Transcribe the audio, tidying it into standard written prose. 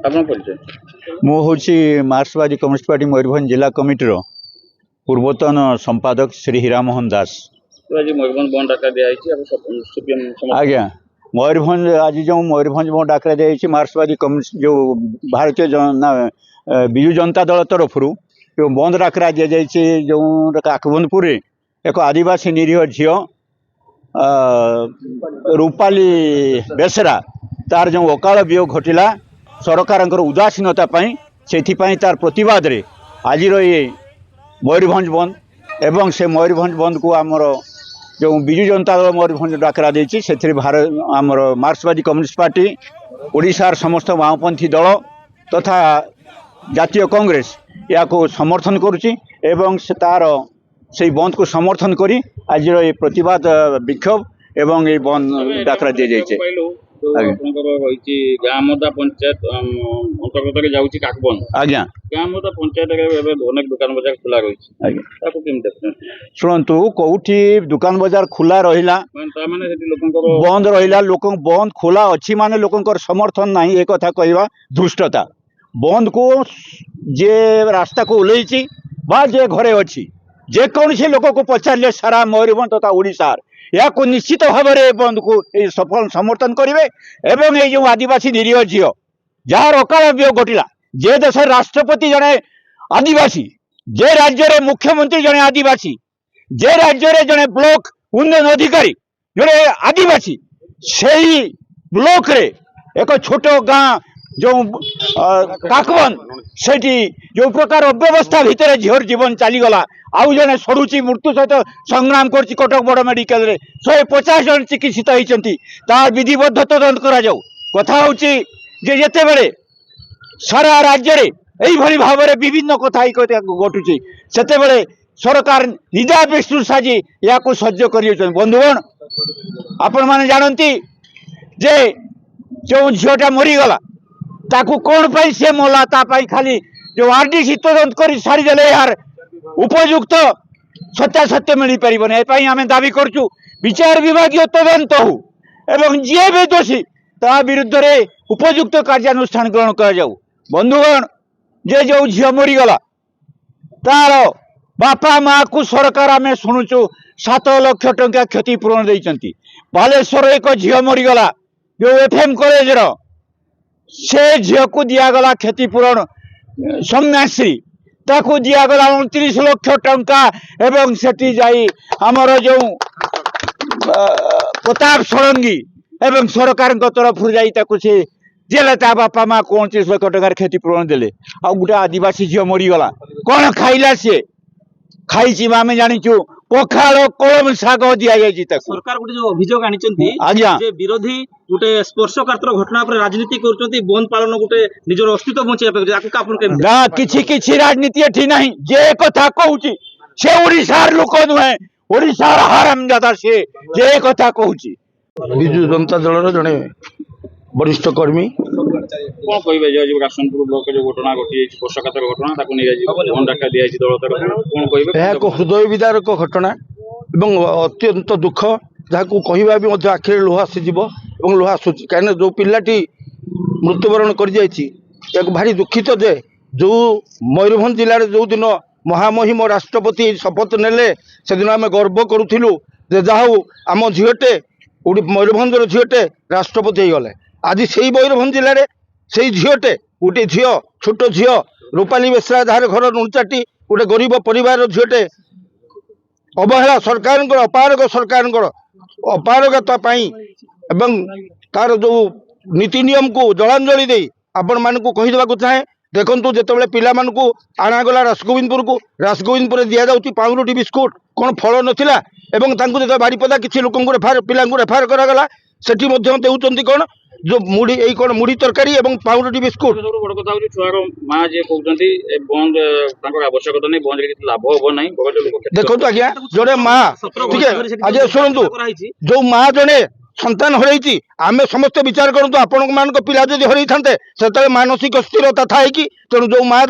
मु हूँ मार्क्सवादी कम्युनिस्ट पार्टी मयूरभंज जिला कमिटीर पूर्वतन संपादक श्री हीरामोहन दास। आज्ञा मयूरभंज आज जो मयूरभंज बंद डाकरा दिया मार्क्सवादी कम्युनिस्ट जो भारतीय विजु जनता दल तरफ जो बंद डाकरा दि जाए जो काकबंधपुर एक आदिवासी निरीह झी रूपाली बेसरा तार जो अकाल वियोग घटिला सरकार उदासीनता से तार प्रतिवाद रे आज ये मयूरभंज बंद एवं से मयूरभंज बंद को आमर जो विजु जनता दल मयूरभंज डाकरा देछि से भारत आमर मार्क्सवादी कम्युनिस्ट पार्टी ओडिशार समस्त वामपंथी दल तथा जातीय कांग्रेस या को समर्थन करुछि एवं से तार से बंद को समर्थन करी आज ये प्रतिवाद विक्षोभ एवं ये बंद डाकरा दि जाइए। गामदा पंचायत अंतर्गत जाऊँगी काकबंद आज्ञा गामदा पंचायत अनेक दुकान बजार खुला रही शुणु कौटी दुकान बजार खुला रहा बंद रहा लोक बंद खोला अच्छी माने लोक समर्थन ना एक कथा कहवा धृष्टता बंद को जे रास्ता को ओल्लैची बा जे घरे अच्छी जेकोसी लोक को पचारे सारा मयूरभंज तथा ओडिशार या को निश्चित भाव में बंद को सफल समर्थन करेंगे एवं ये जो आदिवासी निरीह झी जार अकाल वियोग घटिला जे देश राष्ट्रपति जड़े आदिवासी जे राज्य रे मुख्यमंत्री जड़े आदिवासी जे राज्य रे जड़े ब्लॉक उन्नयन अधिकारी जड़े आदिवासी से ब्लॉक रे एक छोट गाँ जो काकबंद से जो प्रकार अव्यवस्था भितर झीर जीवन चलीगला आउ जड़े सड़ुची मृत्यु सहित संग्राम कर कटक बड़ मेडिकल 150 जन चिकित्सित होती विधिबद्ध तदंत कथा हूँ जिते बड़े सारा राज्य में यही भाव में विभिन्न कथा घटुची से सरकार निदा विष्णु साजी या सह्य कर बंधुगण आपण मैंने जानती जे जो झीटा मरीगला ताकू कौन पाई से मला तापाई खाली जो आरडीसी तदंत कर सारीदे यार उपयुक्त सत्यासत्य मिल पार आम दाबी करचु विचार विभागीय तदंत हो एवं जी भी दोषी ता विरुद्ध रे उपयुक्त कार्यानुष्ठान ग्रहण कर बंधुगण जे जो झी मरीगला तार बापा माँ को सरकार आम शुणुचु 7 लाख टंका क्षतिपूरण देइचंती बालेश्वर एक झी मरीगला जो एफएम कॉलेज से झील को दिगला क्षतिपूरण सौम्याश्री ताकू दिगला 29 लाख टंका एवं सेठी जाई आमर जो प्रताप षडंगी एवं सरकार तरफ जाई से जेल ता बापा माँ को 29 लाख टंकार क्षतिपूरण देले आ गोटे आदिवासी झील मरीगला कौन खाइला सी खाई आम जाचु पखाड़ कलम शाग दि जाए सरकार गोटे जो अभियोग आनी विरोधी गोटे स्पर्शकातर घटना पर राजनीति कर बंद पालन गोटे निजर अस्तित्व बचाई किसी राजनीति एठी नहीं जे कथा कहूँ से ओडिशार लोक नुहे ओडिशार हरामजादा से जे कथा कहूँ विजु जनता दल जड़े वरिष्ठ कर्मी कौन कहे रासनपुर ब्लॉक जो घटना घटी स्पर्शकातर घटना बंद डाका दिया दल तरफ कौन कहे हृदय विदारक घटना एवं अत्यंत दुख जहाँ कहवा भी आखिरे लुह आसीज और लुह आसूची कहीं जो पिलाटी मृत्युवरण कर भारी दुखित जे जो मयूरभंज जिले में जो दिन महामहिम राष्ट्रपति शपथ नेले से दिन आम गर्व करूँ जहाँ आम झीटे मयूरभंजर झीटे राष्ट्रपति हो गले आज से मयूरभंज जिले में से झीटे गोटे झी छोट झी रूपाली बेसरा जार घर नुचाटी गोटे गरीब परिवार झीटे अवहेला सरकार अपारग सरकार अपारगता एवं तार जो नीति नियम को जलांजलि दे आपण मानक कहीदेवा चाहे देखु जिते पिला मानू आणागला रासगोविंदपुर दि जाऊँगी पाउरुटी बिस्कुट कौन फल नाला जो बाड़ीपदा किसी लोक पिला रेफार करागला से कौन जो मुड़ी यही कौन मुड़ी तरकारी एवं पाउरुटी बिस्कुट बड़ कथा छुआर माँ जी कहते बंद आवश्यकता नहीं बंद लाभ हम ना देखो आज्ञा जड़े माँ ठीक है आज शुणु जो माँ जड़े संतान हरई आम समस्त विचार करूँ आपण मान पिला जब हरई था से मानसिक स्थिरता था तेणु जो माँ